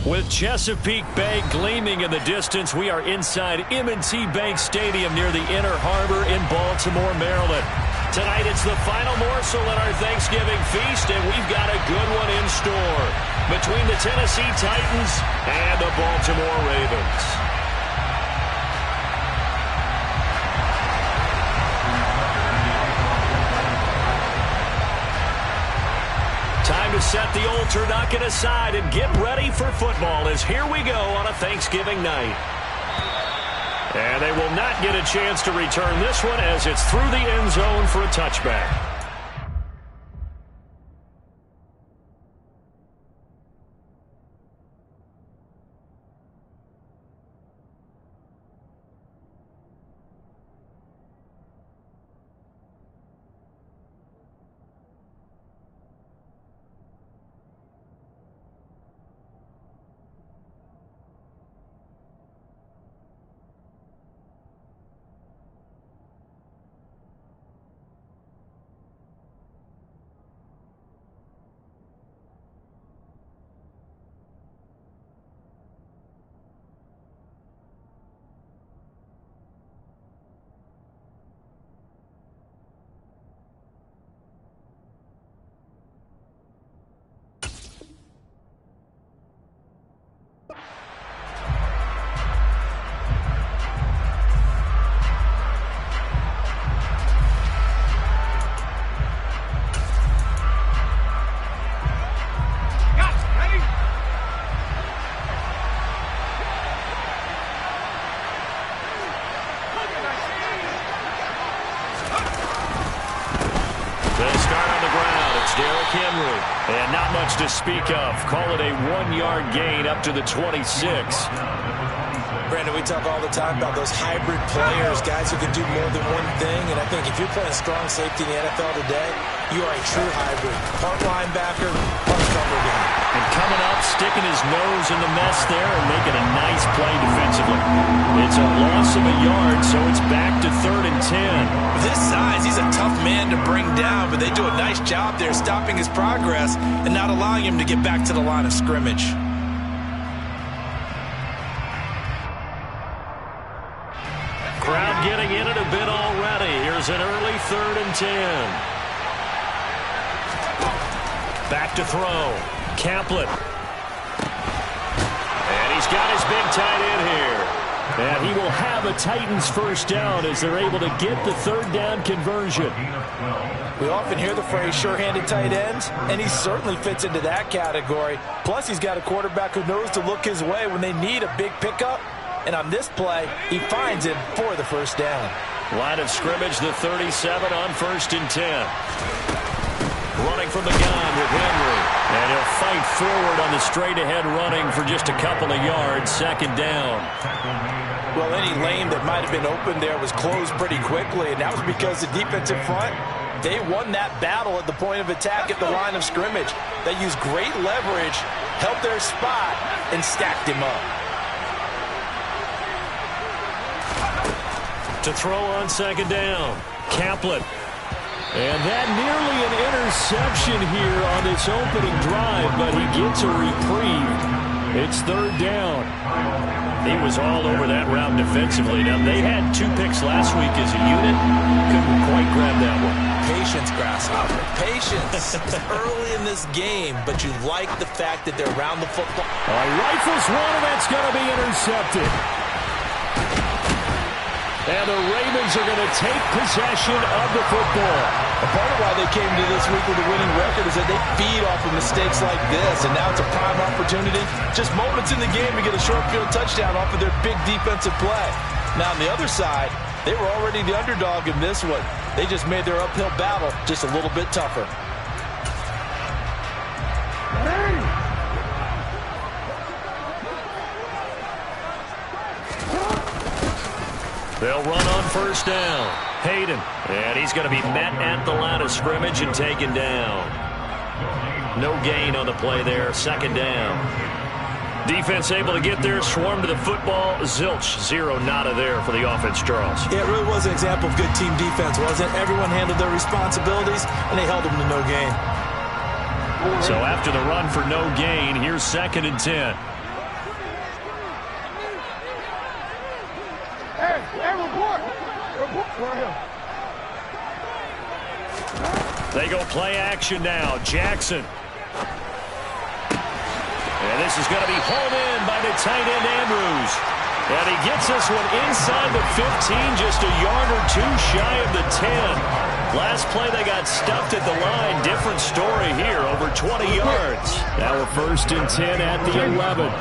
With Chesapeake Bay gleaming in the distance, we are inside M&T Bank Stadium near the Inner Harbor in Baltimore, Maryland. Tonight it's the final morsel in our Thanksgiving feast, and we've got a good one in store between the Tennessee Titans and the Baltimore Ravens. Time to set the old turducken aside and get ready for football, as here we go on a Thanksgiving night. And they will not get a chance to return this one as it's through the end zone for a touchback. And not much to speak of. Call it a 1-yard gain up to the 26. Brandon, we talk all the time about those hybrid players, guys who can do more than one thing. And I think if you're playing strong safety in the NFL today, you are a true hybrid. Part linebacker, part cover guy. And coming up, sticking his nose in the mess there and making a nice play defensively. It's a loss of a yard, so it's back to 3rd and 10. With his size, he's a tough man to bring down, but they do a nice job there stopping his progress and not allowing him to get back to the line of scrimmage. Crowd getting in it a bit already. Here's an early 3rd and 10. Back to throw. Caplan. And he's got his big tight end here. And he will have a Titans first down as they're able to get the 3rd down conversion. We often hear the phrase sure-handed tight ends, and he certainly fits into that category. Plus, he's got a quarterback who knows to look his way when they need a big pickup. And on this play, he finds him for the first down. Line of scrimmage, the 37 on 1st and 10. Running from the gun with Henry. And he'll fight forward on the straight-ahead running for just a couple of yards. 2nd down. Well, any lane that might have been open there was closed pretty quickly, and that was because the defensive front, they won that battle at the point of attack at the line of scrimmage. They used great leverage, held their spot, and stacked him up. To throw on 2nd down. Caplan. And that nearly an interception here on this opening drive, but he gets a reprieve. It's 3rd down. He was all over that route defensively. Now, they had 2 picks last week as a unit. Couldn't quite grab that one. Patience, Grasshopper. Patience. Early in this game, but you like the fact that they're around the football. Rifles one, and that's going to be intercepted. And the Ravens are going to take possession of the football. A part of why they came to this week with a winning record is that they feed off of mistakes like this, and now it's a prime opportunity, just moments in the game, to get a short field touchdown off of their big defensive play. Now, on the other side, they were already the underdog in this one. They just made their uphill battle just a little bit tougher. They'll run on 1st down. Hayden. And he's going to be met at the line of scrimmage and taken down. No gain on the play there. 2nd down. Defense able to get there, swarm to the football. Zilch, 0 nada there for the offense, Charles. Yeah, it really was an example of good team defense, wasn't it? Everyone handled their responsibilities, and they held them to no gain. So after the run for no gain, here's 2nd and 10. They go play action now. Jackson. And this is going to be hauled in by the tight end Andrews. And he gets this one inside the 15, just a yard or two shy of the 10. Last play they got stuffed at the line. Different story here, over 20 yards. Now we're 1st and 10 at the 11.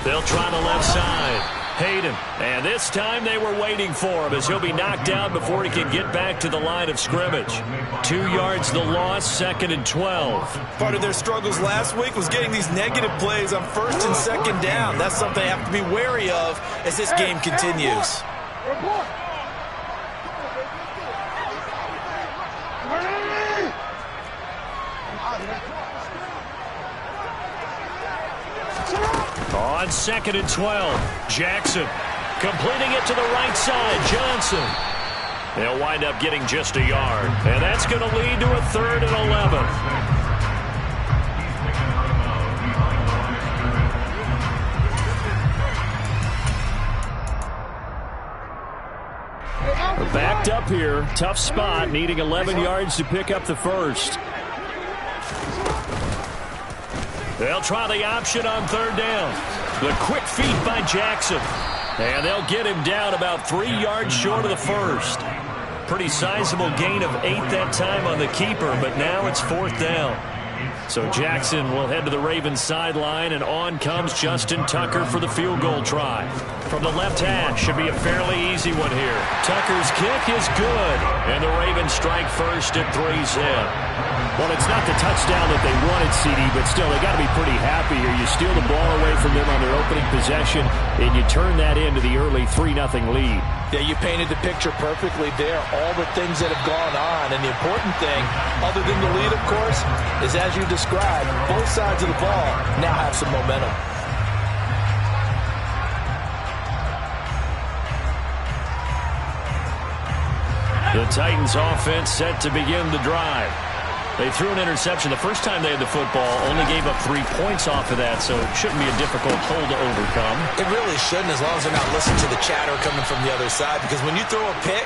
They'll try the left side. Hayden. And this time they were waiting for him as he'll be knocked down before he can get back to the line of scrimmage. 2 yards the loss, 2nd and 12. Part of their struggles last week was getting these negative plays on 1st and 2nd down. That's something they have to be wary of as this game continues. On 2nd and 12, Jackson completing it to the right side. Johnson. They'll wind up getting just a yard, and that's going to lead to a 3rd and 11. Backed up here, tough spot, needing 11 yards to pick up the first. They'll try the option on 3rd down. The quick feet by Jackson. And they'll get him down about 3 yards short of the first. Pretty sizable gain of 8 that time on the keeper, but now it's 4th down. So Jackson will head to the Ravens sideline, and on comes Justin Tucker for the field goal try. From the left hash, should be a fairly easy one here. Tucker's kick is good, and the Ravens strike first at 3-zip. Well, it's not the touchdown that they wanted, CD, but still, they got to be pretty happy here. You steal the ball away from them on their opening possession, and you turn that into the early 3-0 lead. Yeah, you painted the picture perfectly there. All the things that have gone on, and the important thing, other than the lead, of course, is as you described, both sides of the ball now have some momentum. The Titans offense set to begin the drive. They threw an interception the first time they had the football, only gave up 3 points off of that, so it shouldn't be a difficult hole to overcome. It really shouldn't, as long as they're not listening to the chatter coming from the other side, because when you throw a pick,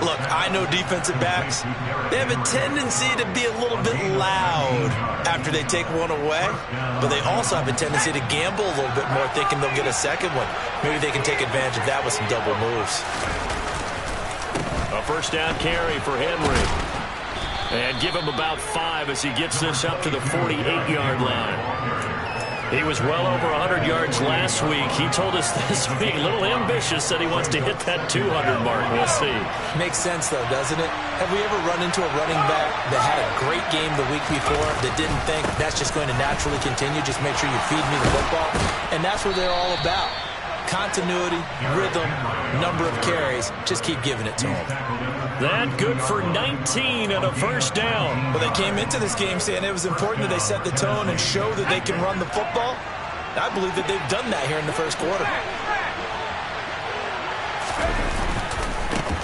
look, I know defensive backs, they have a tendency to be a little bit loud after they take one away, but they also have a tendency to gamble a little bit more, thinking they'll get a second one. Maybe they can take advantage of that with some double moves. A 1st down carry for Henry. And give him about 5 as he gets this up to the 48-yard line. He was well over 100 yards last week. He told us this week, a little ambitious, that he wants to hit that 200 mark. We'll see. Makes sense, though, doesn't it? Have we ever run into a running back that had a great game the week before that didn't think that's just going to naturally continue? Just make sure you feed me the football. And that's what they're all about. Continuity, rhythm, number of carries. Just keep giving it to them. That good for 19 and a 1st down. Well, they came into this game saying it was important that they set the tone and show that they can run the football. I believe that they've done that here in the first quarter.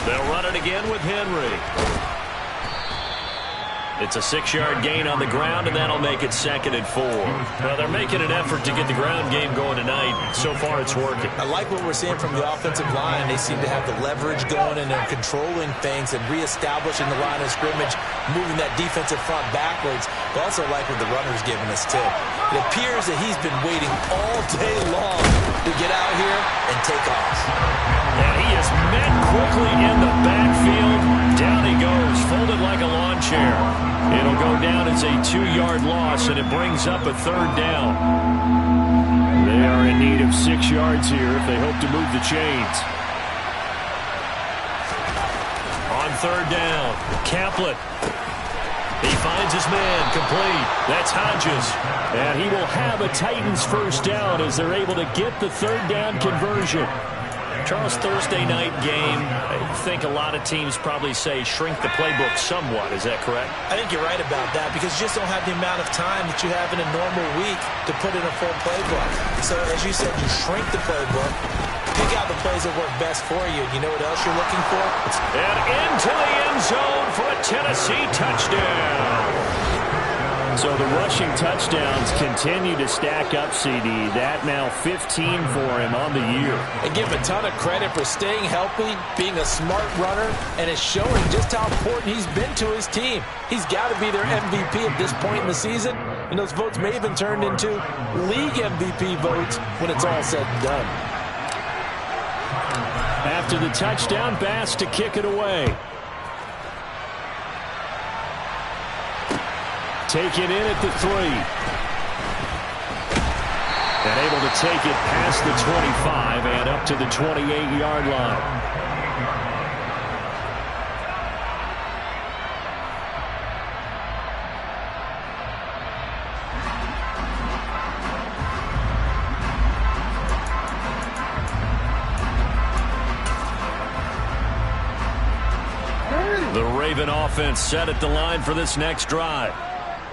They'll run it again with Henry. It's a 6-yard gain on the ground, and that'll make it 2nd and 4. Well, they're making an effort to get the ground game going tonight. So far, it's working. I like what we're seeing from the offensive line. They seem to have the leverage going, and they're controlling things and reestablishing the line of scrimmage, moving that defensive front backwards. But also like what the runner's giving us, too. It appears that he's been waiting all day long to get out here and take off. And he is met quickly in the backfield. Down he goes, folded like a lawn chair. It'll go down as a 2-yard loss, and it brings up a 3rd down. They are in need of 6 yards here if they hope to move the chains. On 3rd down, Kaplan. He finds his man, complete. That's Hodges. And he will have a Titans 1st down as they're able to get the 3rd down conversion. Charles, Thursday night game, I think a lot of teams probably say shrink the playbook somewhat. Is that correct? I think you're right about that because you just don't have the amount of time that you have in a normal week to put in a full playbook. So, as you said, you shrink the playbook, pick out the plays that work best for you. You know what else you're looking for? And into the end zone for a Tennessee touchdown. So the rushing touchdowns continue to stack up, CD. That now 15 for him on the year. And give him a ton of credit for staying healthy, being a smart runner, and it's showing just how important he's been to his team. He's got to be their MVP at this point in the season, and those votes may even turn into league MVP votes when it's all said and done. After the touchdown, Bass to kick it away. Take it in at the 3. And able to take it past the 25 and up to the 28-yard line. The Raven offense set at the line for this next drive.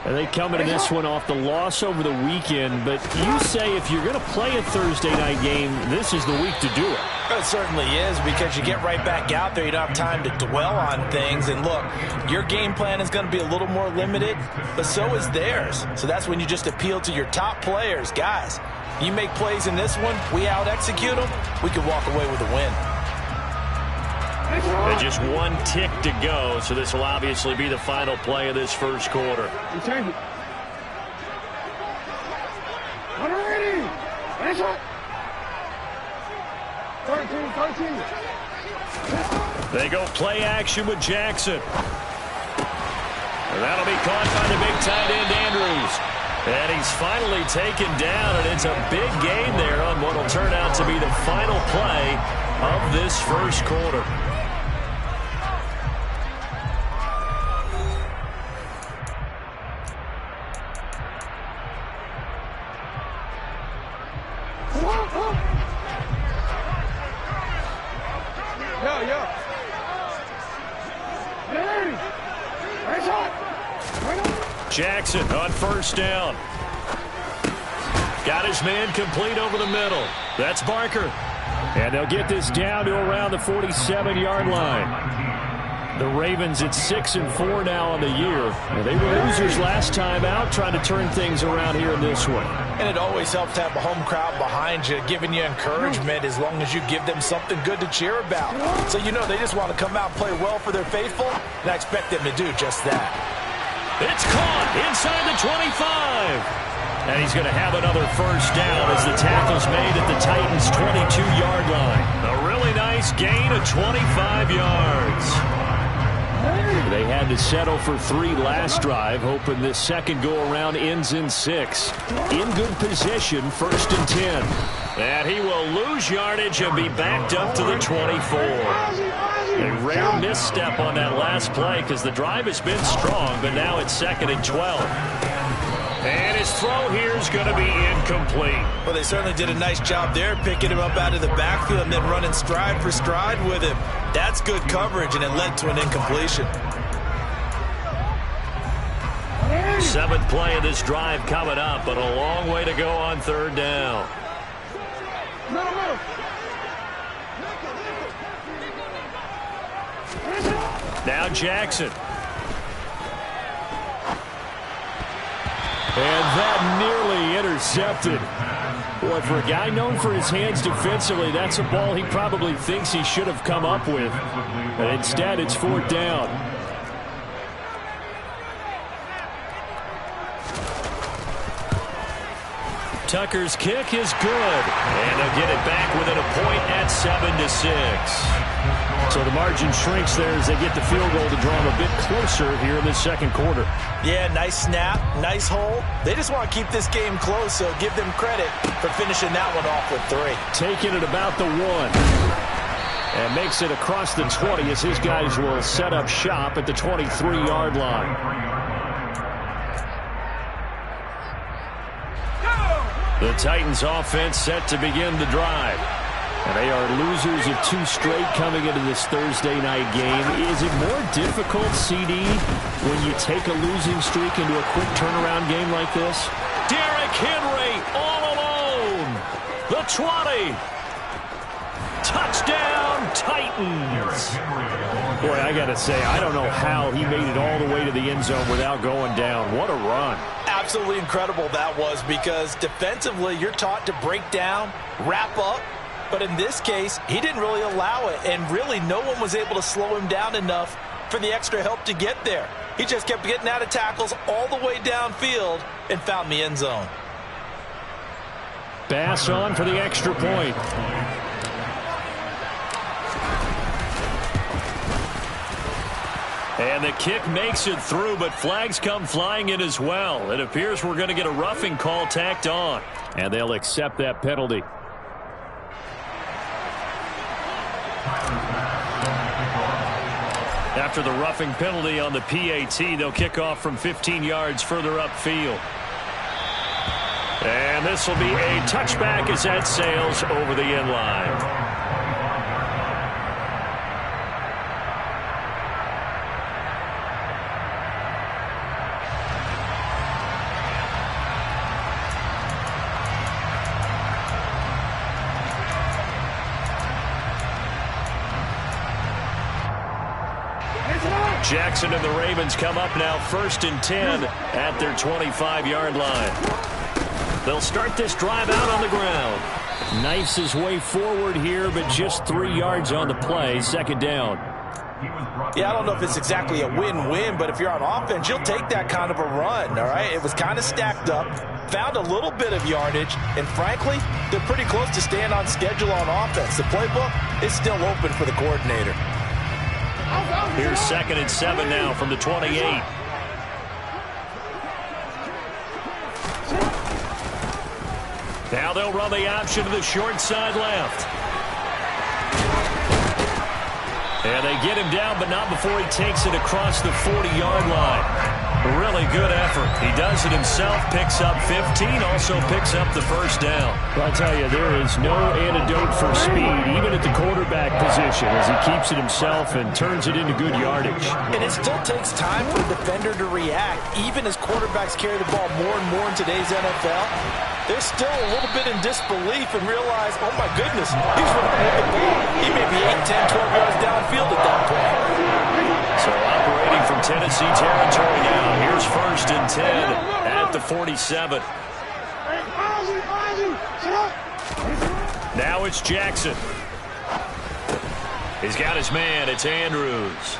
And they come into this one off the loss over the weekend, but you say if you're going to play a Thursday night game, this is the week to do it. It certainly is, because you get right back out there. You don't have time to dwell on things. And look, your game plan is going to be a little more limited, but so is theirs. So that's when you just appeal to your top players. Guys, you make plays in this one, we out-execute them, we could walk away with a win. And just one tick to go, so this will obviously be the final play of this first quarter. They go play action with Jackson. And that'll be caught by the big tight end, Andrews. And he's finally taken down, and it's a big gain there on what will turn out to be the final play of this first quarter. Jackson on first down. Got his man complete over the middle. That's Barker. And they'll get this down to around the 47-yard line. The Ravens at 6-4 now on the year. They were losers last time out, trying to turn things around here in this one. And it always helps to have a home crowd behind you, giving you encouragement as long as you give them something good to cheer about. So you know they just want to come out and play well for their faithful, and I expect them to do just that. It's caught inside the 25. And he's going to have another first down as the tackle's made at the Titans' 22-yard line. A really nice gain of 25 yards. They had to settle for 3 last drive, hoping this second go-around ends in 6. In good position, 1st and 10. And he will lose yardage and be backed up to the 24. A rare misstep on that last play because the drive has been strong, but now it's 2nd and 12. And his throw here is going to be incomplete. Well, they certainly did a nice job there, picking him up out of the backfield and then running stride for stride with him. That's good coverage, and it led to an incompletion. 7th play of this drive coming up, but a long way to go on 3rd down. Now Jackson. And that nearly intercepted. Boy, for a guy known for his hands defensively, that's a ball he probably thinks he should have come up with. But instead, it's 4th down. Tucker's kick is good. And they'll get it back within a point at 7-6. So the margin shrinks there as they get the field goal to draw them a bit closer here in the second quarter. Yeah, nice snap, nice hold. They just want to keep this game close, so give them credit for finishing that one off with 3. Taking it about the 1. And makes it across the 20 as his guys will set up shop at the 23-yard line. The Titans offense set to begin the drive. And they are losers of 2 straight coming into this Thursday night game. Is it more difficult, CD, when you take a losing streak into a quick turnaround game like this? Derrick Henry all alone. The 20. Touchdown, Titans. Titans. Boy, I got to say, I don't know how he made it all the way to the end zone without going down. What a run. Absolutely incredible that was, because defensively you're taught to break down, wrap up, but in this case he didn't really allow it, and really no one was able to slow him down enough for the extra help to get there. He just kept getting out of tackles all the way downfield and found the end zone. Bass on for the extra point. And the kick makes it through, but flags come flying in as well. It appears we're going to get a roughing call tacked on, and they'll accept that penalty. After the roughing penalty on the PAT, they'll kick off from 15 yards further upfield. And this will be a touchback as that sails over the end line. Jackson and the Ravens come up now 1st and 10 at their 25-yard line. They'll start this drive out on the ground. Knifes his way forward here, but just 3 yards on the play. 2nd down. Yeah, I don't know if it's exactly a win-win, but if you're on offense, you'll take that kind of a run, all right? It was kind of stacked up, found a little bit of yardage, and frankly, they're pretty close to staying on schedule on offense. The playbook is still open for the coordinator. Here's 2nd and 7 now from the 28. Now they'll run the option to the short side left. And they get him down, but not before he takes it across the 40-yard line. Really good effort. He does it himself, picks up 15, also picks up the 1st down. Well, I'll tell you, there is no antidote for speed, even at the quarterback position, as he keeps it himself and turns it into good yardage. And it still takes time for the defender to react, even as quarterbacks carry the ball more and more in today's NFL. They're still a little bit in disbelief and realize, oh my goodness, he's running with the ball. He may be 8, 10, 12 yards downfield at that point. So operating from Tennessee territory now. Here's 1st and 10 at the 47. Now it's Jackson. He's got his man. It's Andrews.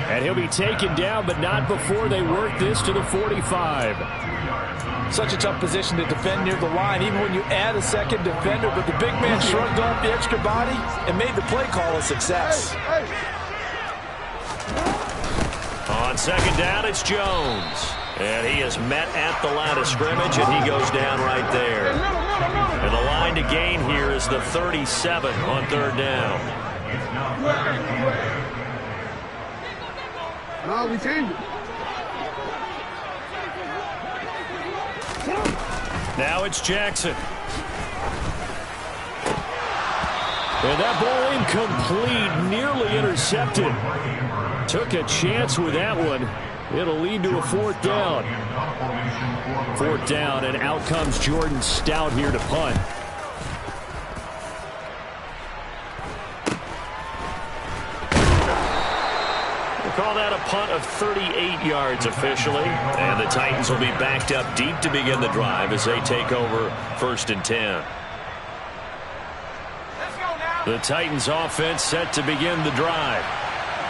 And he'll be taken down, but not before they work this to the 45. Such a tough position to defend near the line, even when you add a second defender, but the big man shrugged off the extra body and made the play call a success. On 2nd down, it's Jones. And he is met at the line of scrimmage, and he goes down right there. And the line to gain here is the 37 on 3rd down. No, we changed it. Now it's Jackson. And that ball incomplete, nearly intercepted. Took a chance with that one. It'll lead to a 4th down. 4th down, and out comes Jordan Stout here to punt. We'll call that a punt of 38 yards officially. And the Titans will be backed up deep to begin the drive as they take over 1st and 10. The Titans offense set to begin the drive.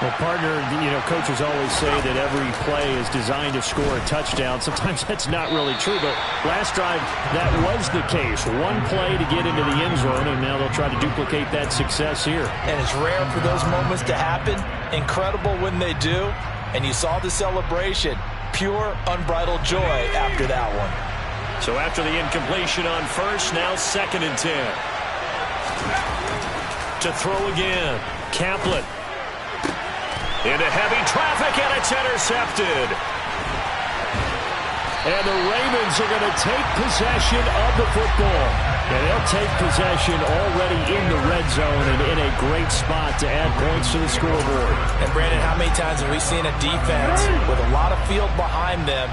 Well, partner, coaches always say that every play is designed to score a touchdown. Sometimes that's not really true, but last drive, that was the case. One play to get into the end zone, and now they'll try to duplicate that success here. And it's rare for those moments to happen. Incredible when they do. And you saw the celebration. Pure, unbridled joy after that one. So after the incompletion on 1st, now 2nd and 10. To throw again, Kaplan. Into heavy traffic, and it's intercepted. And the Ravens are going to take possession of the football. And they'll take possession already in the red zone and in a great spot to add points to the scoreboard. And Brandon, how many times have we seen a defense with a lot of field behind them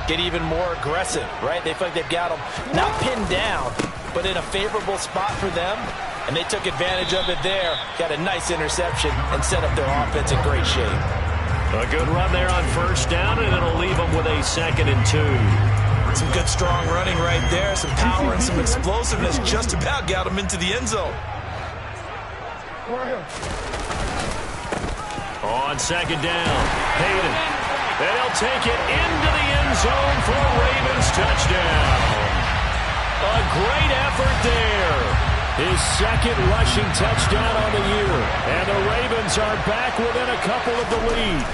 get even more aggressive, right? They feel like they've got them not pinned down, but in a favorable spot for them. And they took advantage of it there. Got a nice interception and set up their offense in great shape. A good run there on first down, and it'll leave them with a 2nd and 2. Some good strong running right there. Some power and some explosiveness just about got them into the end zone. On 2nd down, Hayden. And they'll take it into the end zone for a Ravens touchdown. A great effort there. His 2nd rushing touchdown on the year. And the Ravens are back within a couple of the lead.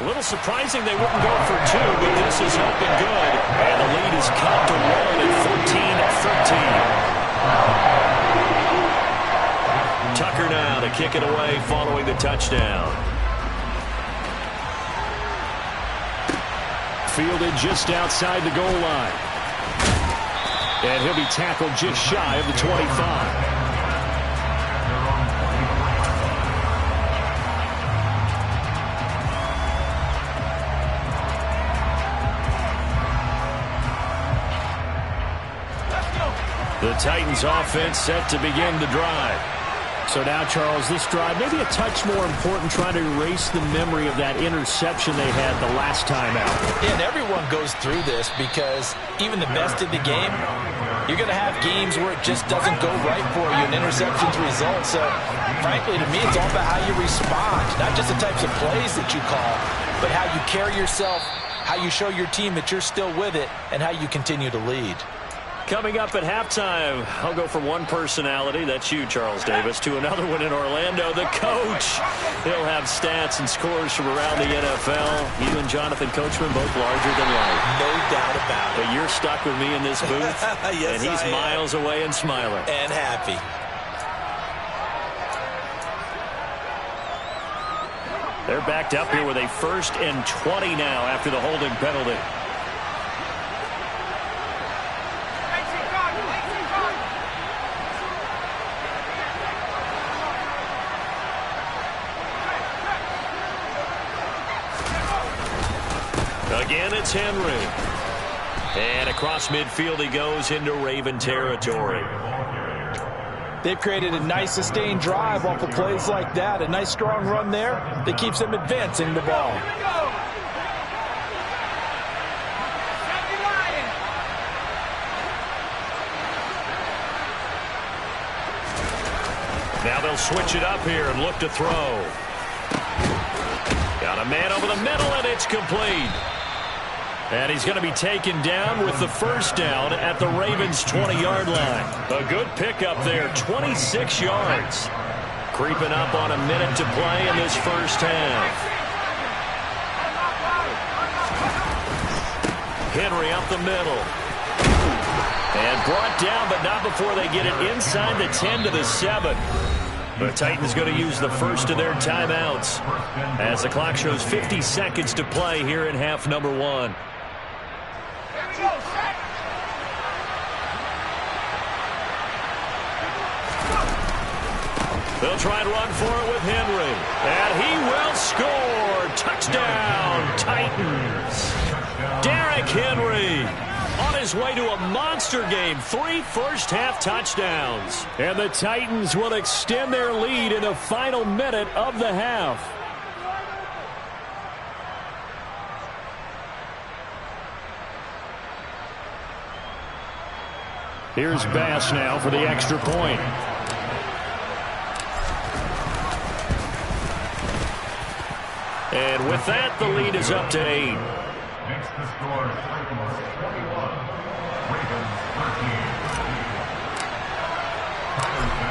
A little surprising they wouldn't go for 2, but this is looking good. And the lead is cut to 1 at 14-13. Tucker now to kick it away following the touchdown. Fielded just outside the goal line. And he'll be tackled just shy of the 25. The Titans offense set to begin the drive. So now, Charles, this drive maybe a touch more important, trying to erase the memory of that interception they had the last time out. Yeah, and everyone goes through this because even the best in the game, you're going to have games where it just doesn't go right for you, and interceptions result. So, frankly, to me, it's all about how you respond, not just the types of plays that you call, but how you carry yourself, how you show your team that you're still with it, and how you continue to lead. Coming up at halftime, I'll go from one personality, that's you, Charles Davis, to another one in Orlando, the coach. He'll have stats and scores from around the NFL. You and Jonathan Coachman both larger than life. No doubt about it. But you're stuck with me in this booth, yes, and he's miles away and smiling. And happy. They're backed up here with a 1st and 20 now after the holding penalty. Again, it's Henry. And across midfield he goes into Raven territory. They've created a nice sustained drive off of plays like that. A nice strong run there that keeps them advancing the ball. Now they'll switch it up here and look to throw. Got a man over the middle, and it's complete. And he's going to be taken down with the 1st down at the Ravens' 20-yard line. A good pickup there, 26 yards. Creeping up on a minute to play in this first half. Henry up the middle. And brought down, but not before they get it inside the 10 to the 7. The Titans going to use the first of their timeouts as the clock shows 50 seconds to play here in half number 1. They'll try and run for it with Henry. And he will score. Touchdown, Titans. Derrick Henry on his way to a monster game. 3 first-half touchdowns. And the Titans will extend their lead in the final minute of the half. Here's Bass now for the extra point. And with that, the lead is up to 8.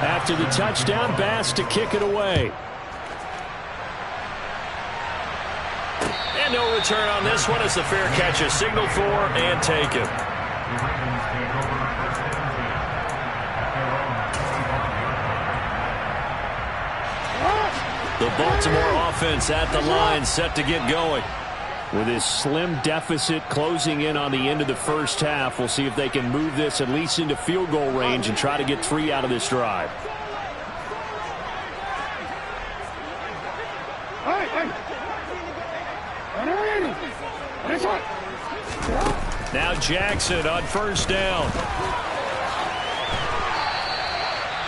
After the touchdown, Bass to kick it away. And no return on this one as the fair catch is signaled for and taken. The Baltimore offense at the line set to get going. With his slim deficit closing in on the end of the first half, we'll see if they can move this at least into field goal range and try to get 3 out of this drive. Now Jackson on first down.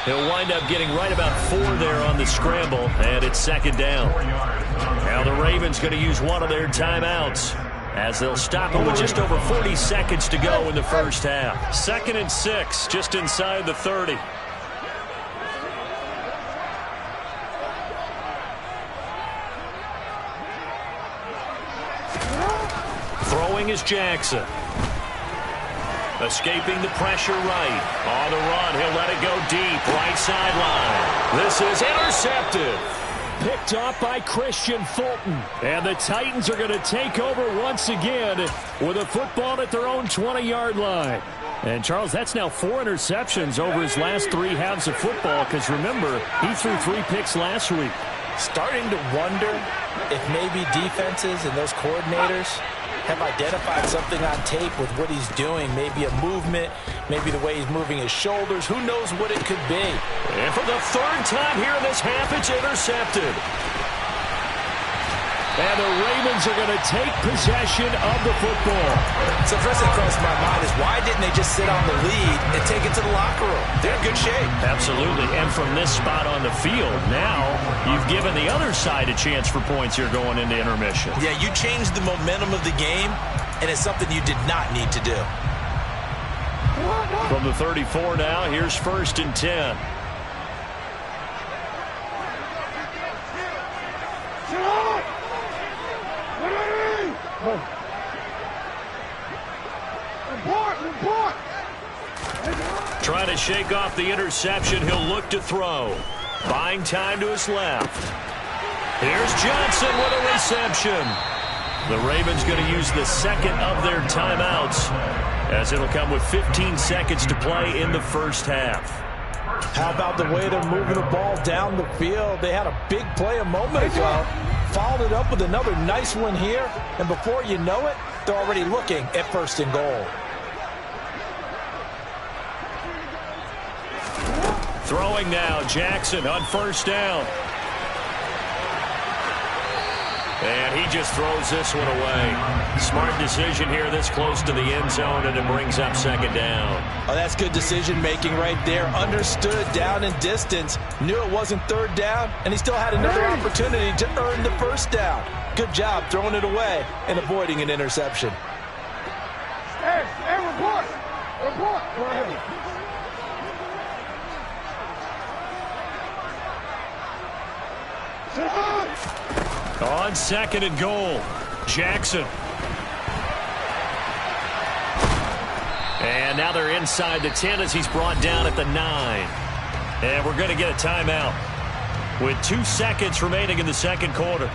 He'll wind up getting right about 4 there on the scramble, and it's second down. Now the Ravens going to use one of their timeouts as they'll stop it with just over 40 seconds to go in the first half. 2nd and 6, just inside the 30. Throwing is Jackson. Escaping the pressure right. On the run, he'll let it go deep. Right sideline. This is intercepted. Picked off by Christian Fulton. And the Titans are going to take over once again with a football at their own 20-yard line. And, Charles, that's now 4 interceptions over his last 3 halves of football because, remember, he threw 3 picks last week. Starting to wonder if maybe defenses and those coordinators have identified something on tape with what he's doing. Maybe a movement, maybe the way he's moving his shoulders. Who knows what it could be? And for the 3rd time here in this half, it's intercepted. And the Ravens are going to take possession of the football. So first thing that crossed my mind is why didn't they just sit on the lead and take it to the locker room? They're in good shape. Absolutely. And from this spot on the field, now you've given the other side a chance for points here going into intermission. Yeah, you changed the momentum of the game, and it's something you did not need to do. From the 34 now, here's 1st and 10. Trying to shake off the interception. He'll look to throw. Buying time to his left. Here's Johnson with a reception. The Ravens going to use the 2nd of their timeouts as it'll come with 15 seconds to play in the first half. How about the way they're moving the ball down the field? They had a big play a moment ago. Followed it up with another nice one here. And before you know it, they're already looking at 1st and goal. Throwing now, Jackson on 1st down. And he just throws this one away. Smart decision here this close to the end zone, and it brings up 2nd down. Oh, that's good decision-making right there. Understood down and distance. Knew it wasn't 3rd down, and he still had another opportunity to earn the 1st down. Good job throwing it away and avoiding an interception. Hey, report. Go ahead. On 2nd and goal, Jackson. And now they're inside the 10 as he's brought down at the 9. And we're going to get a timeout with 2 seconds remaining in the 2nd quarter.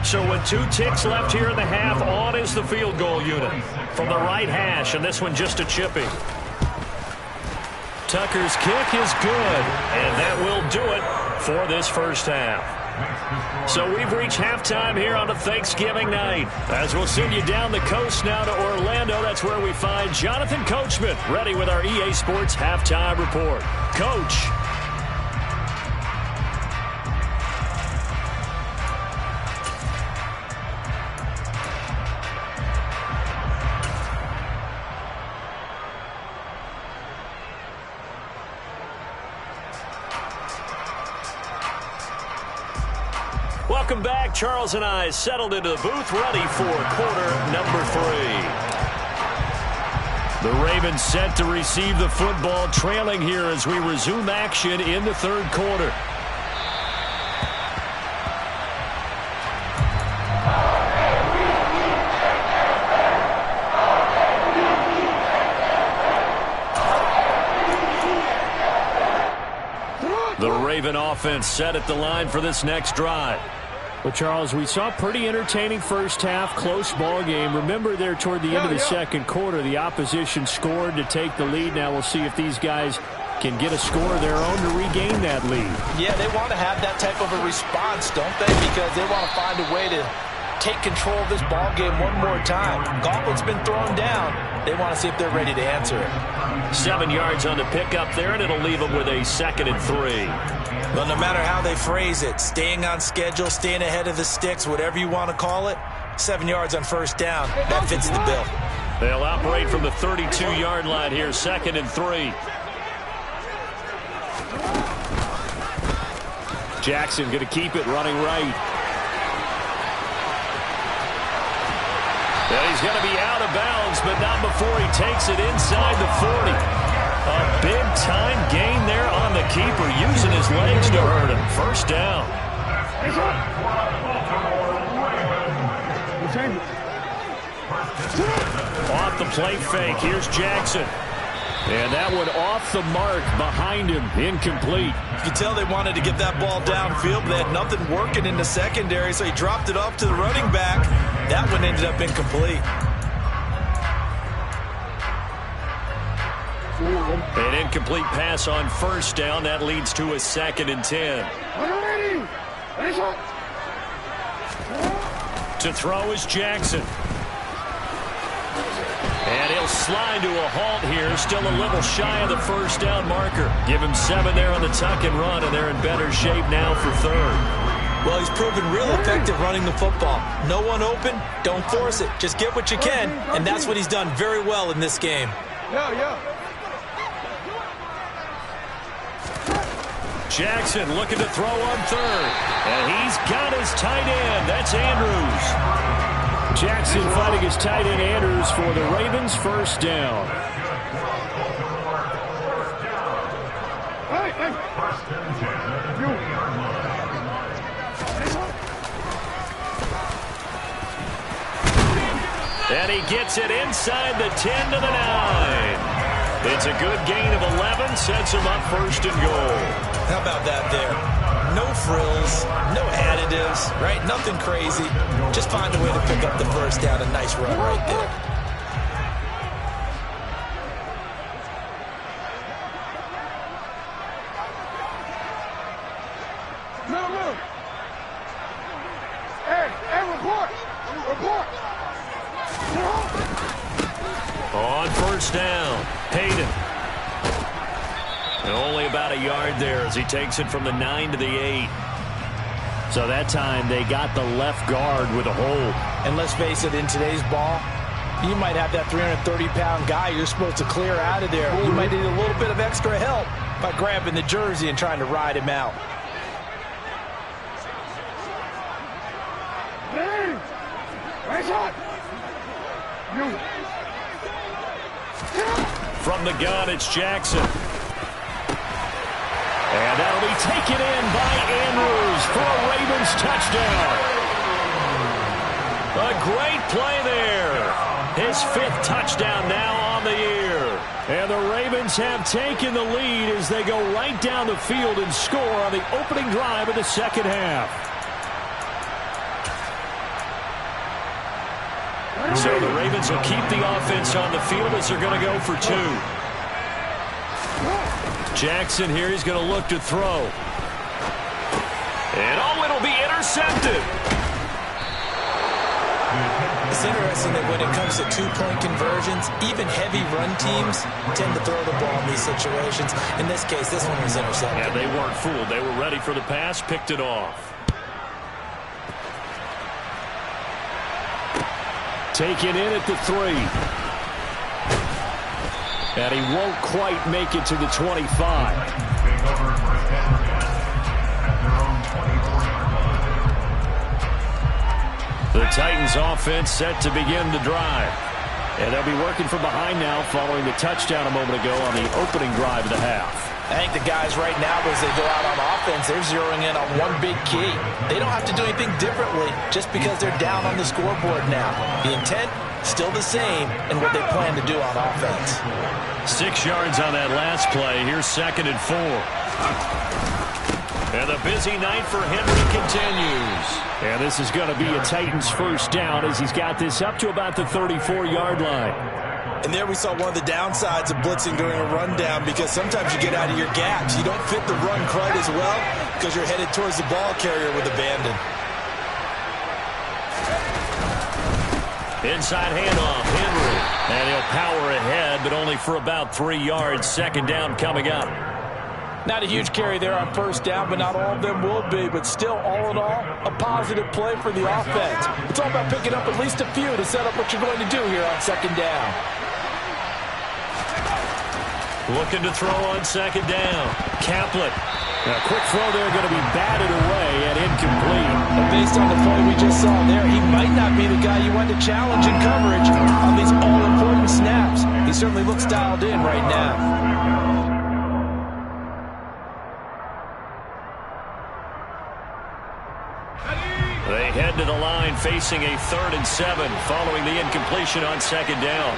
So with 2 ticks left here in the half, on is the field goal unit from the right hash, and this one just a chippy. Tucker's kick is good, and that will do it for this first half. So we've reached halftime here on a Thanksgiving night. As we'll send you down the coast now to Orlando, that's where we find Jonathan Coachman ready with our EA Sports Halftime Report. Coach. Welcome back. Charles and I settled into the booth, ready for quarter number 3. The Ravens set to receive the football, trailing here as we resume action in the 3rd quarter. The Raven offense set at the line for this next drive. Well, Charles, we saw a pretty entertaining first half, close ball game. Remember there toward the end of the 2nd quarter, the opposition scored to take the lead. Now we'll see if these guys can get a score of their own to regain that lead. Yeah, they want to have that type of a response, don't they? Because they want to find a way to take control of this ball game one more time. Gauntlet's been thrown down. They want to see if they're ready to answer it. 7 yards on the pickup there, and it'll leave them with a 2nd and 3. Well, no matter how they phrase it, staying on schedule, staying ahead of the sticks, whatever you want to call it, 7 yards on 1st down, that fits the bill. They'll operate from the 32-yard line here, 2nd and 3. Jackson going to keep it running right. And he's going to be out of bounds, but not before he takes it inside the 40. A big-time gain there on the keeper, using his legs to hurt him. First down. Off the play fake. Here's Jackson. And that one off the mark behind him. Incomplete. You can tell they wanted to get that ball downfield, but they had nothing working in the secondary, so he dropped it off to the running back. That one ended up incomplete. An incomplete pass on first down. That leads to a 2nd and 10. To throw is Jackson. And he'll slide to a halt here. Still a little shy of the first down marker. Give him 7 there on the tuck and run, and they're in better shape now for 3rd. Well, he's proven real effective running the football. No one open, don't force it. Just get what you can, and that's what he's done very well in this game. Jackson looking to throw on 3rd. And he's got his tight end. That's Andrews. Jackson fighting his tight end Andrews for the Ravens' first down. And he gets it inside the 10 to the 9. It's a good gain of 11, sets him up 1st and goal. How about that there? No frills, no additives, right? Nothing crazy. Just find a way to pick up the first down. A nice run right there. Move. Hey, report. On first down, Hayden. And only about a yard there as he takes it from the 9 to the 8. So that time they got the left guard with a hold. And let's face it, in today's ball, you might have that 330-pound guy you're supposed to clear out of there. You might need a little bit of extra help by grabbing the jersey and trying to ride him out. From the gun, it's Jackson. And that'll be taken in by Andrews for a Ravens touchdown. A great play there. His 5th touchdown now on the year. And the Ravens have taken the lead as they go right down the field and score on the opening drive of the second half. So the Ravens will keep the offense on the field as they're going to go for 2. Jackson here, he's going to look to throw. And it'll be intercepted. It's interesting that when it comes to 2-point conversions, even heavy run teams tend to throw the ball in these situations. In this case, this one was intercepted. Yeah, they weren't fooled. They were ready for the pass, picked it off. Taken in at the 3. And he won't quite make it to the 25. The Titans offense set to begin the drive. And they'll be working from behind now following the touchdown a moment ago on the opening drive of the half. I think the guys right now, as they go out on offense, they're zeroing in on one big key. They don't have to do anything differently just because they're down on the scoreboard now. The intent, still the same, and what they plan to do on offense. 6 yards on that last play. Here's 2nd and 4. And the busy night for Henry continues. And this is going to be a Titans first down as he's got this up to about the 34-yard line. And there we saw one of the downsides of blitzing during a rundown, because sometimes you get out of your gaps. You don't fit the run quite as well because you're headed towards the ball carrier with abandon. Inside handoff, Henry. And he'll power ahead, but only for about 3 yards. 2nd down coming up. Not a huge carry there on first down, but not all of them will be. But still, all in all, a positive play for the offense. It's all about picking up at least a few to set up what you're going to do here on second down. Looking to throw on second down. Caplet. A quick throw there, going to be batted away and incomplete. And based on the play we just saw there, he might not be the guy you want to challenge in coverage on these all-important snaps. He certainly looks dialed in right now. They head to the line facing a 3rd and 7 following the incompletion on second down.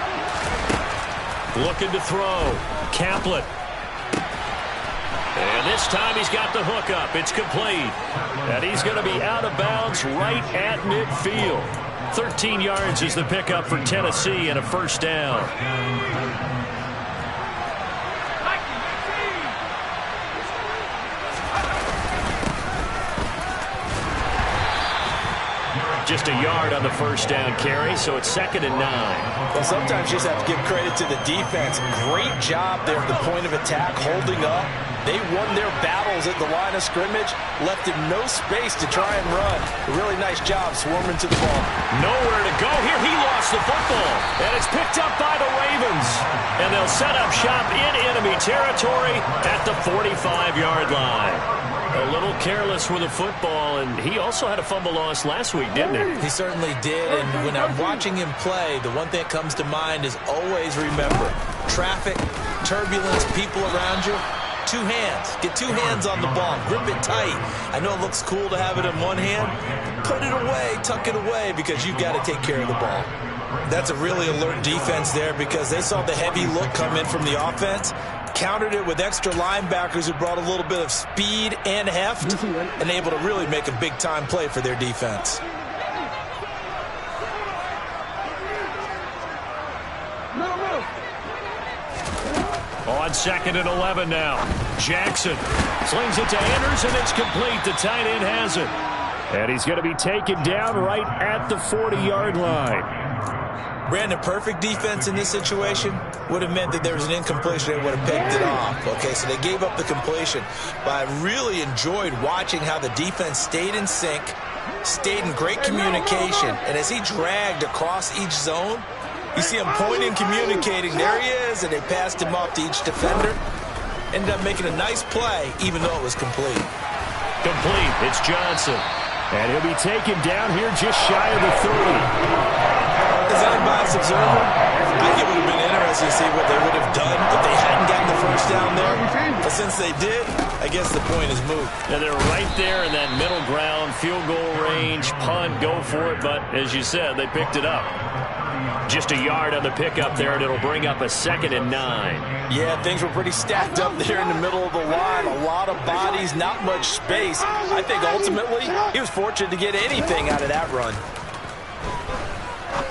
Looking to throw. Caplet. And this time he's got the hook up. It's complete. And he's going to be out of bounds right at midfield. 13 yards is the pickup for Tennessee and a first down. Just a yard on the first down carry, so it's 2nd and 9. Well, sometimes you just have to give credit to the defense. Great job there at the point of attack, holding up. They won their battles at the line of scrimmage, left him no space to try and run. A really nice job swarming to the ball. Nowhere to go here. He lost the football, and it's picked up by the Ravens. And they'll set up shop in enemy territory at the 45-yard line. A little careless with the football, and he also had a fumble loss last week, didn't he? He certainly did, and when I'm watching him play, the one thing that comes to mind is always remember, traffic, turbulence, people around you, 2 hands. Get 2 hands on the ball. Grip it tight. I know it looks cool to have it in one hand. Put it away, tuck it away, because you've got to take care of the ball. That's a really alert defense there because they saw the heavy look come in from the offense, countered it with extra linebackers who brought a little bit of speed and heft, and able to really make a big-time play for their defense. On 2nd and 11 now. Jackson slings it to Anders, and it's complete. The tight end has it. And he's going to be taken down right at the 40-yard line. Brandon, perfect defense in this situation would have meant that there was an incompletion. They would have picked it off. Okay, so they gave up the completion. But I really enjoyed watching how the defense stayed in sync, stayed in great communication. And as he dragged across each zone, you see him pointing, communicating. There he is, and they passed him off to each defender. Ended up making a nice play, even though it was complete. Complete. It's Johnson. And he'll be taken down here just shy of the 30. As an unbiased observer, I think it would have been interesting to see what they would have done if they hadn't gotten the first down there. But since they did, I guess the point is moot. And they're right there in that middle ground, field goal range, punt, go for it. But as you said, they picked it up. Just a yard on the pickup there, and it'll bring up a 2nd and 9. Yeah, things were pretty stacked up there in the middle of the line. A lot of bodies, not much space. I think ultimately he was fortunate to get anything out of that run.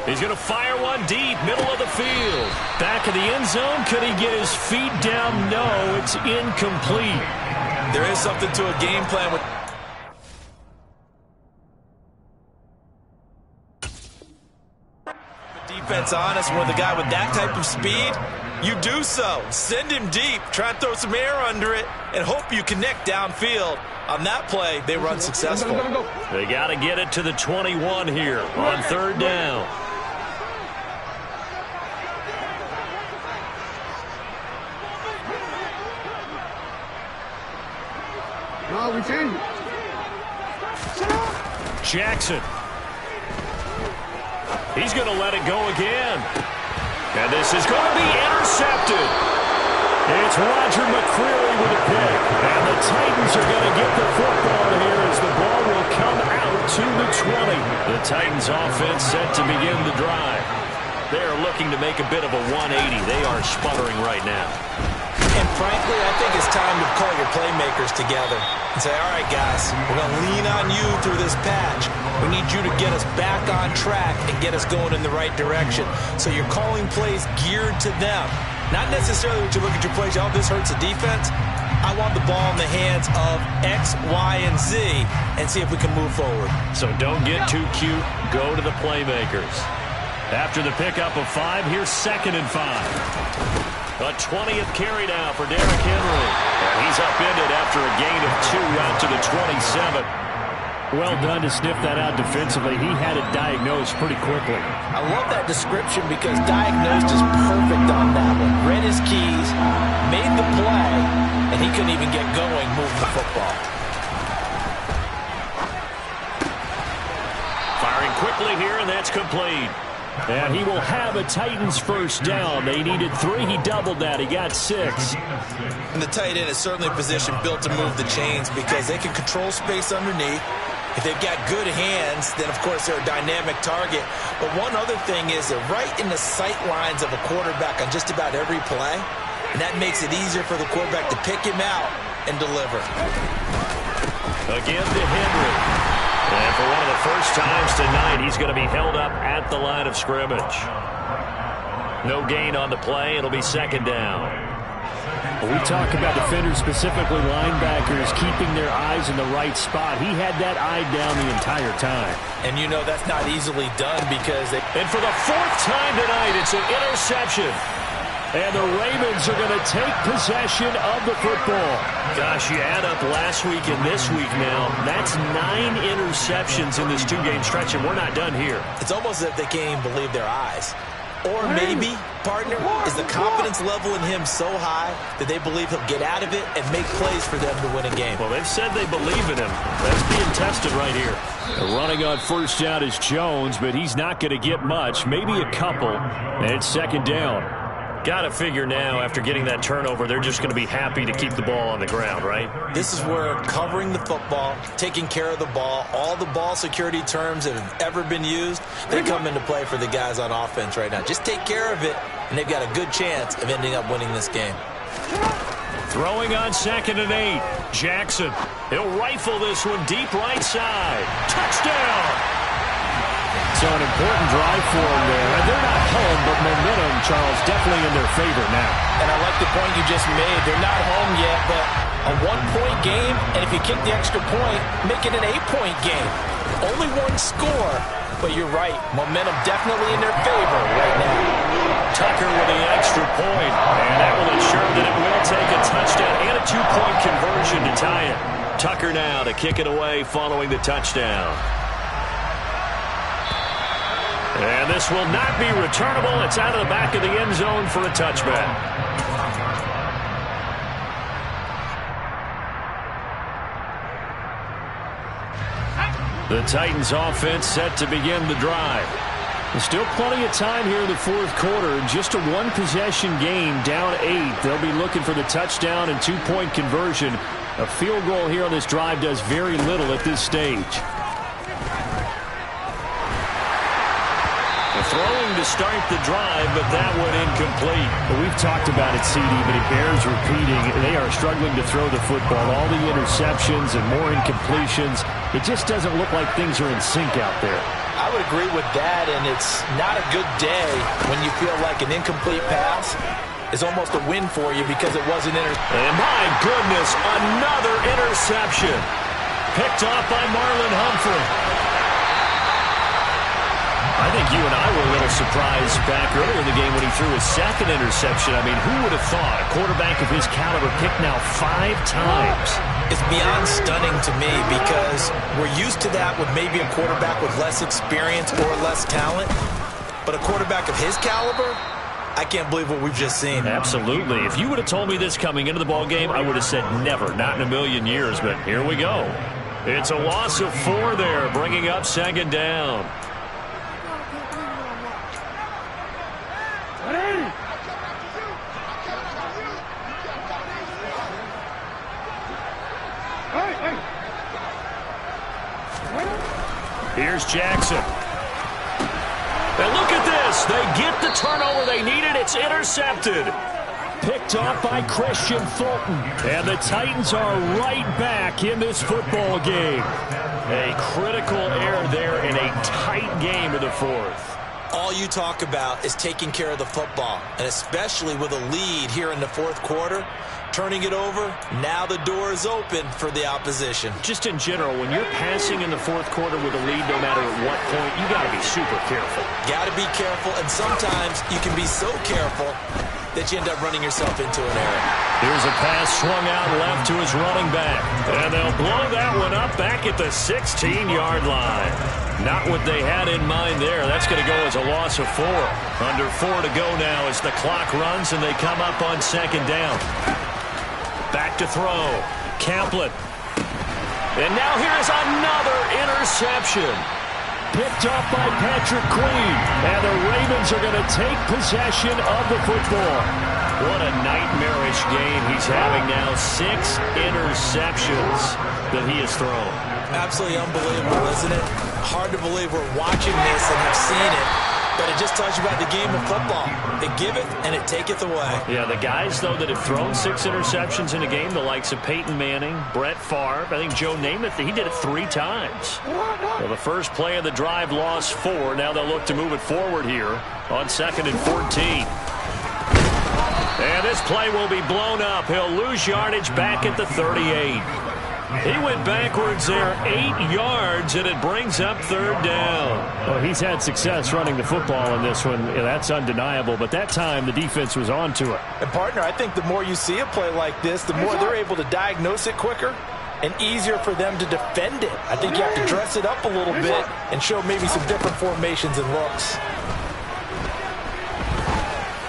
He's going to fire one deep, middle of the field. Back of the end zone. Could he get his feet down? No, it's incomplete. There is something to a game plan with defense honest with a guy with that type of speed. You do so. Send him deep. Try and throw some air under it and hope you connect downfield. On that play, they were unsuccessful. They got to get it to the 21 here on 3rd down. No, we change it. Jackson. He's going to let it go again. And this is going to be intercepted. It's Roger McCreary with a pick. And the Titans are going to get the football here as the ball will come out to the 20. The Titans offense set to begin the drive. They are looking to make a bit of a 180. They are sputtering right now. And frankly, I think it's time to call your playmakers together and say, all right, guys, we're going to lean on you through this patch. We need you to get us back on track and get us going in the right direction. So you're calling plays geared to them. Not necessarily that you look at your plays, oh, this hurts the defense. I want the ball in the hands of X, Y, and Z and see if we can move forward. So don't get too cute. Go to the playmakers. After the pickup of 5, here's 2nd and 5. A 20th carry now for Derrick Henry. And he's upended after a gain of 2 out to the 27. Well done to sniff that out defensively. He had it diagnosed pretty quickly. I love that description because diagnosed is perfect on that one. Read his keys, made the play, and he couldn't even get going moving the football. Firing quickly here, and that's complete. And he will have a Titans first down. They needed 3. He doubled that. He got 6. And the tight end is certainly a position built to move the chains because they can control space underneath. If they've got good hands, then, of course, they're a dynamic target. But one other thing is they're right in the sight lines of a quarterback on just about every play. And that makes it easier for the quarterback to pick him out and deliver. Again to Henry. And for one of the first times tonight, he's going to be held up at the line of scrimmage. No gain on the play. It'll be second down. We talk about defenders, specifically linebackers, keeping their eyes in the right spot. He had that eye down the entire time. And you know that's not easily done because they... And for the 4th time tonight, it's an interception. And the Ravens are going to take possession of the football. Gosh, you add up last week and this week now. That's 9 interceptions in this 2-game stretch, and we're not done here. It's almost as if they can't even believe their eyes. Or maybe, partner, is the confidence level in him so high that they believe he'll get out of it and make plays for them to win a game. Well, they've said they believe in him. That's being tested right here. Running on first down is Jones, but he's not going to get much, maybe a couple, and it's second down. Got to figure now, after getting that turnover, they're just going to be happy to keep the ball on the ground, right? This is where covering the football, taking care of the ball, all the ball security terms that have ever been used, they come into play for the guys on offense right now. Just take care of it, and they've got a good chance of ending up winning this game. Throwing on 2nd and 8. Jackson. He'll rifle this one deep right side. Touchdown! So an important drive for them there. They're not home, but momentum, Charles, definitely in their favor now. And I like the point you just made. They're not home yet, but a 1-point game, and if you kick the extra point, make it an 8-point game. Only 1 score, but you're right. Momentum definitely in their favor right now. Tucker with the extra point, and that will ensure that it will take a touchdown and a 2-point conversion to tie it. Tucker now to kick it away following the touchdown. And this will not be returnable. It's out of the back of the end zone for a touchback. The Titans offense set to begin the drive. There's still plenty of time here in the 4th quarter. Just a 1-possession game, down 8. They'll be looking for the touchdown and 2-point conversion. A field goal here on this drive does very little at this stage. Throwing to start the drive, but that one incomplete. Well, we've talked about it, CD, but it bears repeating. They are struggling to throw the football. All the interceptions and more incompletions. It just doesn't look like things are in sync out there. I would agree with that, and it's not a good day when you feel like an incomplete pass is almost a win for you because it wasn't And my goodness, another interception. Picked off by Marlon Humphrey. I think you and I were a little surprised back earlier in the game when he threw his 2nd interception. I mean, who would have thought a quarterback of his caliber picked now 5 times? It's beyond stunning to me because we're used to that with maybe a quarterback with less experience or less talent. But a quarterback of his caliber, I can't believe what we've just seen. Absolutely. If you would have told me this coming into the ballgame, I would have said never, not in a million years. But here we go. It's a loss of 4 there, bringing up second down. Here's Jackson. And look at this. They get the turnover they needed. It's intercepted. Picked off by Christian Fulton. And the Titans are right back in this football game. A critical error there in a tight game in the 4th. All you talk about is taking care of the football, and especially with a lead here in the 4th quarter, turning it over, now the door is open for the opposition. Just in general, when you're passing in the 4th quarter with a lead, no matter at what point, you got to be super careful. Got to be careful, and sometimes you can be so careful that you end up running yourself into an error. Here's a pass swung out left to his running back. And they'll blow that one up back at the 16-yard line. Not what they had in mind there. That's going to go as a loss of 4. Under 4 to go now as the clock runs and they come up on second down. Back to throw. Caplet. And now here's another interception. Picked up by Patrick Queen. And the Ravens are going to take possession of the football. What a nightmarish game he's having now. 6 interceptions that he has thrown. Absolutely unbelievable, isn't it? Hard to believe we're watching this and have seen it. But it just tells you about the game of football. It giveth and it taketh away. Yeah, the guys, though, that have thrown 6 interceptions in a game, the likes of Peyton Manning, Brett Favre, I think Joe Namath, he did it 3 times. Well, the first play of the drive lost 4. Now they'll look to move it forward here on 2nd and 14. And this play will be blown up. He'll lose yardage back at the 38. He went backwards there 8 yards, and it brings up 3rd down. Well, he's had success running the football in this one. That's undeniable. But that time, the defense was on to it. And, partner, I think the more you see a play like this, the more they're able to diagnose it quicker and easier for them to defend it. I think you have to dress it up a little bit and show maybe some different formations and looks.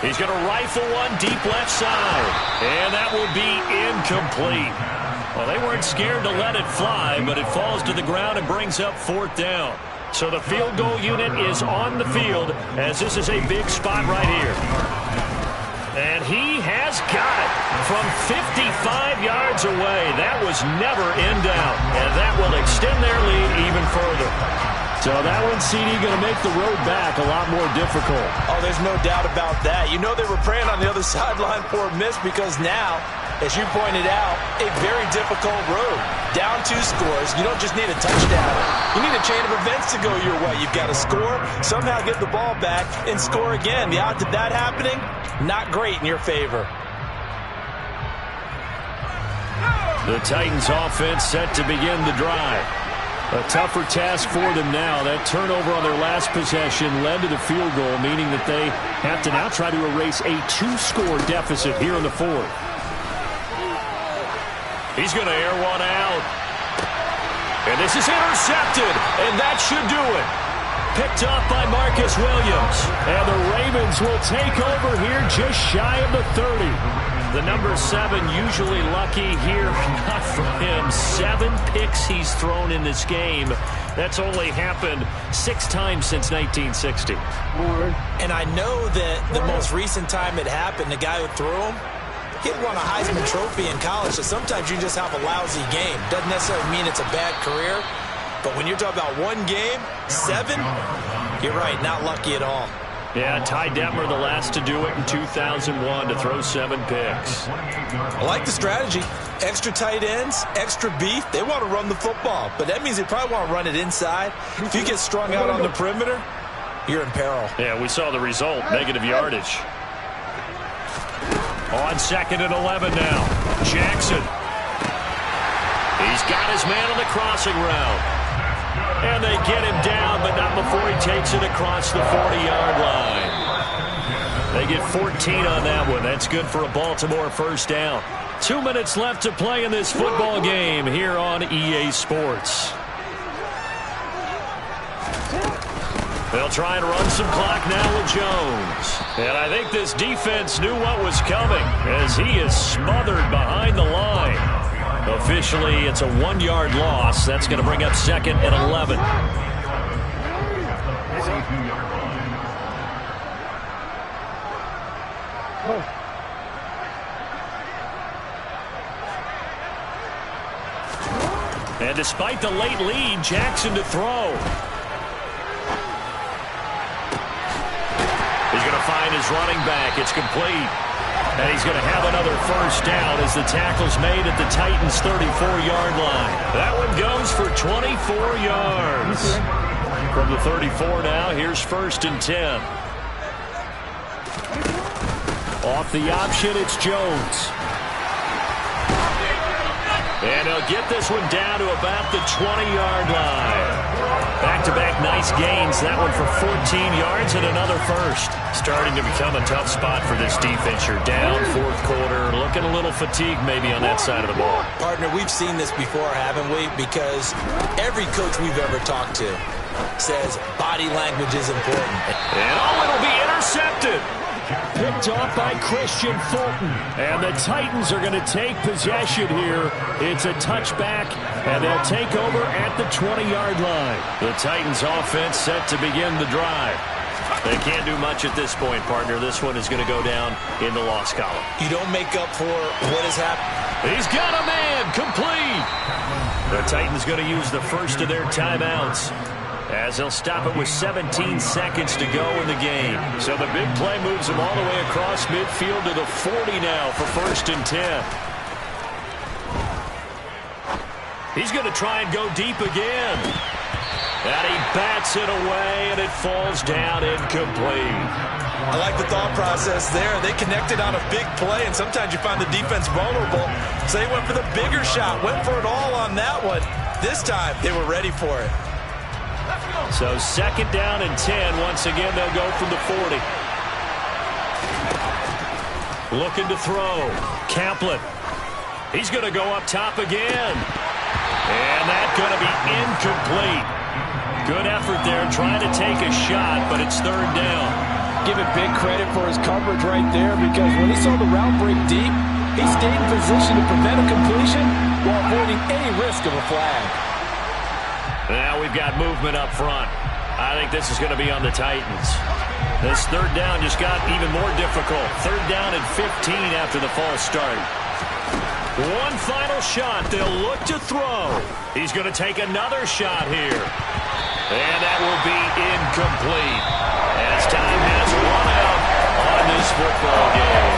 He's going to rifle one deep left side. And that will be incomplete. Well, they weren't scared to let it fly, but it falls to the ground and brings up 4th down. So the field goal unit is on the field as this is a big spot right here. And he has got it from 55 yards away. That was never in doubt, and that will extend their lead even further. So that one, CD, going to make the road back a lot more difficult. Oh, there's no doubt about that. You know they were praying on the other sideline for a miss because now, as you pointed out, a very difficult road. Down 2 scores. You don't just need a touchdown. You need a chain of events to go your way. You've got to score, somehow get the ball back, and score again. The odds of that happening, not great in your favor. The Titans offense set to begin the drive. A tougher task for them now. That turnover on their last possession led to the field goal, meaning that they have to now try to erase a 2-score deficit here in the 4th. He's going to air one out. And this is intercepted, and that should do it. Picked up by Marcus Williams. And the Ravens will take over here just shy of the 30. The number 7 usually lucky here. Not for him. 7 picks he's thrown in this game. That's only happened 6 times since 1960. And I know that the most recent time it happened, the guy who threw him, he won a Heisman Trophy in college, so sometimes you just have a lousy game. Doesn't necessarily mean it's a bad career, but when you're talking about 1 game, 7, you're right, not lucky at all. Yeah, Ty Detmer, the last to do it in 2001, to throw 7 picks. I like the strategy. Extra tight ends, extra beef. They want to run the football, but that means they probably want to run it inside. If you get strung out on the perimeter, you're in peril. Yeah, we saw the result, negative yardage. On 2nd and 11 now. Jackson. He's got his man on the crossing route. And they get him down, but not before he takes it across the 40-yard line. They get 14 on that one. That's good for a Baltimore first down. 2 minutes left to play in this football game here on EA Sports. They'll try and run some clock now with Jones. And I think this defense knew what was coming as he is smothered behind the line. Officially, it's a 1-yard loss. That's going to bring up 2nd and 11. And despite the late lead, Jackson to throw. He's going to find his running back. It's complete. And he's going to have another first down as the tackle's made at the Titans' 34-yard line. That one goes for 24 yards. From the 34 now, here's 1st and 10. Off the option, it's Jones. And he'll get this one down to about the 20-yard line. Back-to-back nice gains. That one for 14 yards and another first. Starting to become a tough spot for this defense. You're down fourth quarter. Looking a little fatigued maybe on that side of the ball. Partner, we've seen this before, haven't we? Because every coach we've ever talked to says body language is important. And it'll be intercepted. Picked off by Christian Fulton. And the Titans are going to take possession here. It's a touchback, and they'll take over at the 20-yard line. The Titans offense set to begin the drive. They can't do much at this point, partner. This one is going to go down in the loss column. You don't make up for what has happened. He's got a man complete. The Titans going to use the first of their timeouts, as they'll stop it with 17 seconds to go in the game. So the big play moves them all the way across midfield to the 40 now for 1st and 10. He's going to try and go deep again. And he bats it away, and it falls down incomplete. I like the thought process there. They connected on a big play, and sometimes you find the defense vulnerable. So they went for the bigger shot, went for it all on that one. This time, they were ready for it. So 2nd down and 10. Once again, they'll go from the 40. Looking to throw. Caplan. He's going to go up top again. And that's going to be incomplete. Good effort there trying to take a shot, but it's 3rd down. Give it big credit for his coverage right there, because when he saw the route break deep, he stayed in position to prevent a completion while avoiding any risk of a flag. Now we've got movement up front. I think this is going to be on the Titans. This 3rd down just got even more difficult. 3rd down and 15 after the false start. One final shot. They'll look to throw. He's going to take another shot here. And that will be incomplete, as time has run out on this football game.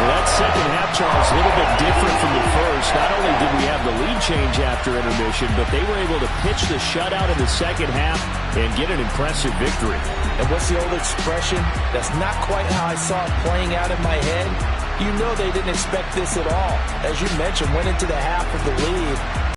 Well, that second half, Charles, a little bit different from the first. Not only did we have the lead change after intermission, but they were able to pitch the shutout in the second half and get an impressive victory. And what's the old expression? That's not quite how I saw it playing out in my head. You know they didn't expect this at all. As you mentioned, went into the half of the lead